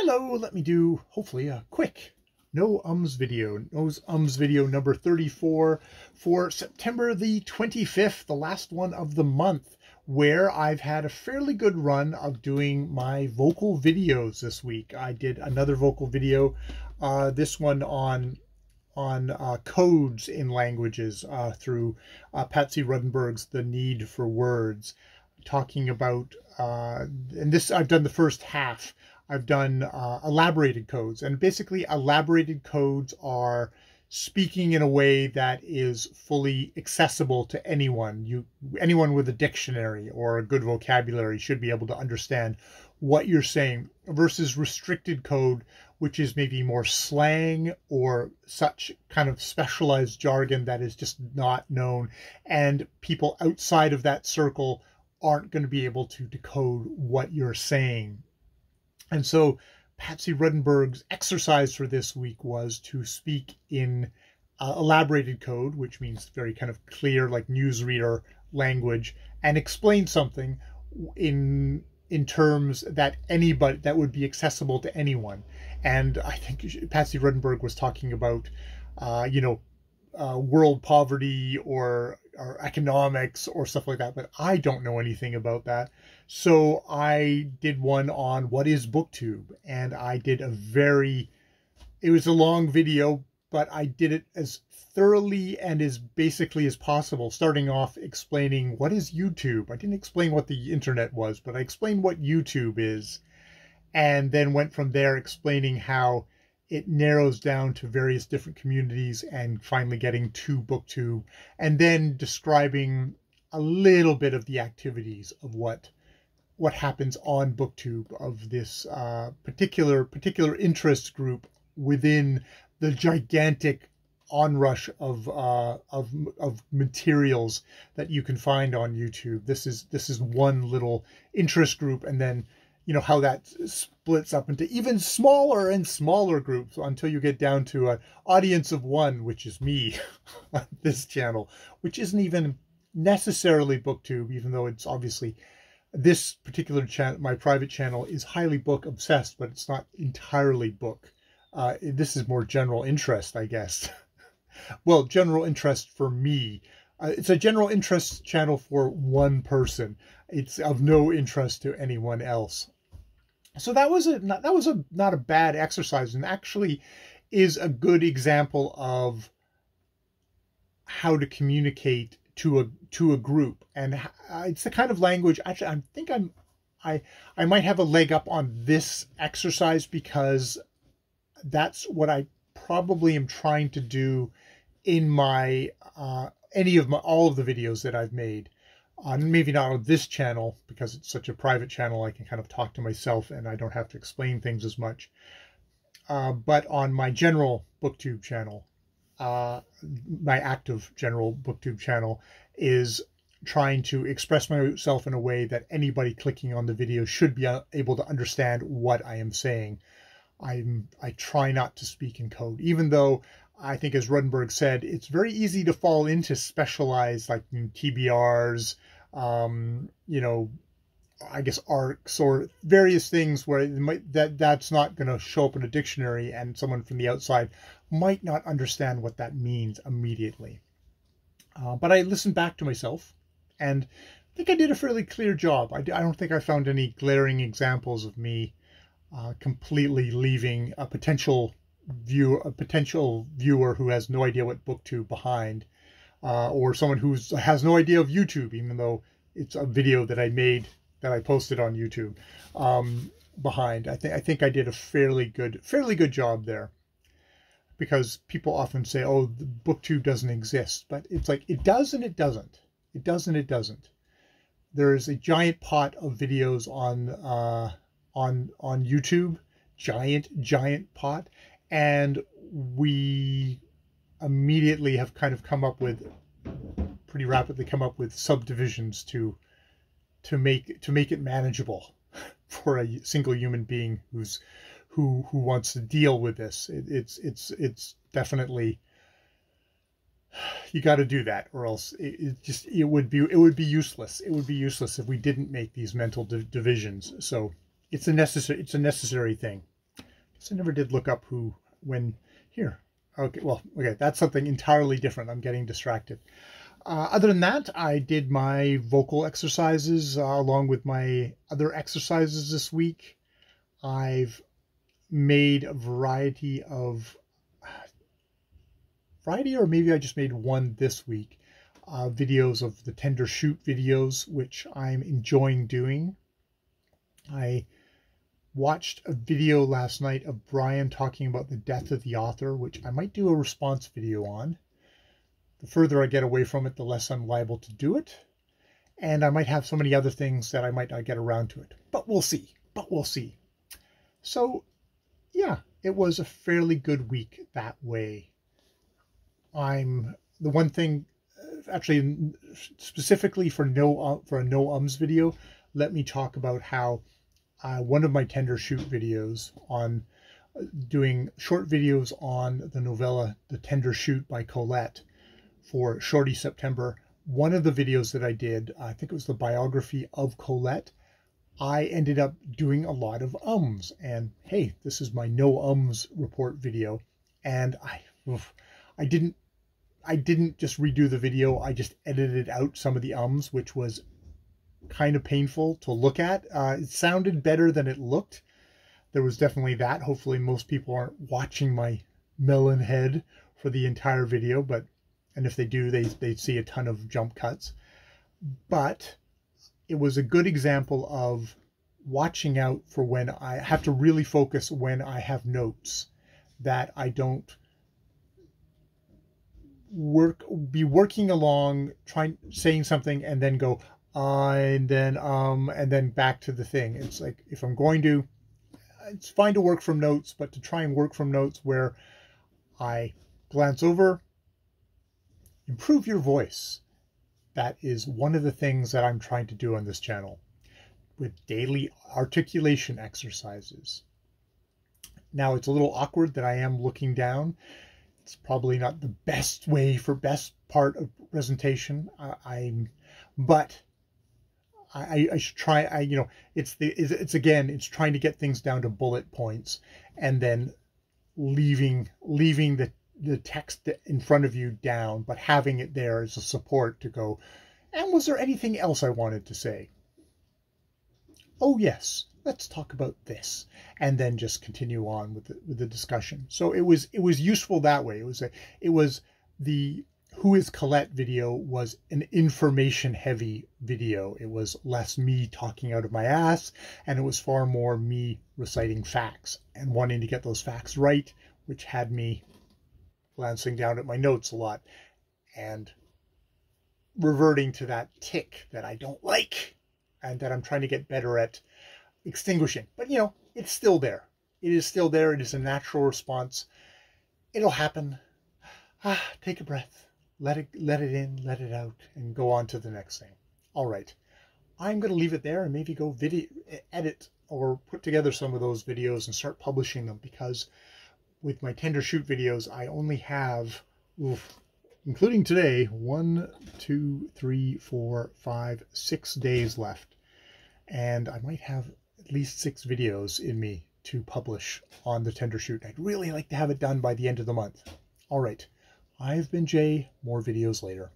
Hello, let me do hopefully a quick no ums video number 34 for September the 25th, the last one of the month, where I've had a fairly good run of doing my vocal videos this week. I did another vocal video, this one on codes in languages through Patsy Ruddenberg's The Need for Words, talking about, and this I've done the first half. I've done elaborated codes, and basically elaborated codes are speaking in a way that is fully accessible to anyone. Anyone with a dictionary or a good vocabulary should be able to understand what you're saying, versus restricted code, which is maybe more slang or such kind of specialized jargon that is just not known, and people outside of that circle aren't going to be able to decode what you're saying. And so Patsy Ruddenberg's exercise for this week was to speak in elaborated code, which means very kind of clear, like newsreader language, and explain something in terms that would be accessible to anyone. And I think Patsy Ruddenberg was talking about, world poverty or economics or stuff like that, but I don't know anything about that. So I did one on what is BookTube, and I did it was a long video, but I did it as thoroughly and as basically as possible, starting off explaining what is YouTube. I didn't explain what the internet was, but I explained what YouTube is, and then went from there explaining how it narrows down to various different communities and finally getting to BookTube, and then describing a little bit of the activities of what happens on BookTube, of this particular interest group within the gigantic onrush of materials that you can find on YouTube. This is one little interest group, and then how that splits up into even smaller and smaller groups until you get down to an audience of one, which is me on this channel, which isn't even necessarily BookTube, even though it's obviously this particular channel, my private channel, is highly book obsessed, but it's not entirely book. This is more general interest, I guess. Well, general interest for me. It's a general interest channel for one person. It's of no interest to anyone else. So that was not a bad exercise, and actually is a good example of how to communicate to a group. And it's the kind of language, actually, I might have a leg up on this exercise, because that's what I probably am trying to do in my all of the videos that I've made. Maybe not on this channel, because it's such a private channel. I can kind of talk to myself and I don't have to explain things as much. But on my general BookTube channel, my active general BookTube channel, is trying to express myself in a way that anybody clicking on the video should be able to understand what I am saying. I try not to speak in code, even though I think, as Ruddenberg said, it's very easy to fall into specialized, like TBRs, I guess arcs or various things where that's not going to show up in a dictionary, and someone from the outside might not understand what that means immediately. But I listened back to myself, and I think I did a fairly clear job. I don't think I found any glaring examples of me completely leaving a potential viewer who has no idea what BookTube behind, or someone who has no idea of YouTube, even though it's a video that I made, that I posted on YouTube, behind. I think I did a fairly good job there, because people often say, oh, the BookTube doesn't exist, but it's like, it does and it doesn't. It does and it doesn't. There's a giant pot of videos on YouTube, giant pot. And we immediately have kind of pretty rapidly come up with subdivisions to make it manageable for a single human being who wants to deal with this. It's definitely, you got to do that, or else it would be useless. It would be useless if we didn't make these mental divisions. So it's a necessary thing. So I never did look up here. Okay, well, okay, that's something entirely different. I'm getting distracted. Other than that, I did my vocal exercises along with my other exercises this week. I've made a variety, or maybe I just made one this week, videos of the tender shoot videos, which I'm enjoying doing. I watched a video last night of Brian talking about the death of the author, which I might do a response video on. The further I get away from it, the less I'm liable to do it. And I might have so many other things that I might not get around to it. But we'll see. So, yeah, it was a fairly good week that way. The one thing, actually, specifically for a no ums video, let me talk about how one of my tender shoot videos on doing short videos on the novella The Tender Shoot by Colette for Shorty September. One of the videos that I did, I think it was the biography of Colette, I ended up doing a lot of ums. And hey, this is my no ums report video. And I didn't just redo the video, I just edited out some of the ums, which was kind of painful to look at. It sounded better than it looked. There was definitely that. Hopefully most people aren't watching my melon head for the entire video, and if they do, they see a ton of jump cuts. But it was a good example of watching out for when I have to really focus when I have notes, that I don't be working along, saying something and then go, and then back to the thing. It's like, if I'm going to, it's fine to work from notes, but to try and work from notes where I glance over, improve your voice. That is one of the things that I'm trying to do on this channel with daily articulation exercises. Now, it's a little awkward that I am looking down. It's probably not the best way for best part of presentation. But I should try. It's trying to get things down to bullet points and then leaving the text in front of you down, but having it there as a support to go, and was there anything else I wanted to say? Oh yes, let's talk about this, and then just continue on with the discussion. So it was useful that way. It was the Who is Colette video was an information heavy video. It was less me talking out of my ass, and it was far more me reciting facts and wanting to get those facts right, which had me glancing down at my notes a lot and reverting to that tick that I don't like and that I'm trying to get better at extinguishing. But it's still there. It is still there. It is a natural response. It'll happen. Take a breath. Let it in, let it out, and go on to the next thing. All right. I'm going to leave it there and maybe go edit or put together some of those videos and start publishing them, because with my tender shoot videos, I only have, including today, 1, 2, 3, 4, 5, 6 days left. And I might have at least 6 videos in me to publish on the tender shoot. I'd really like to have it done by the end of the month. All right. I've been Jay. More videos later.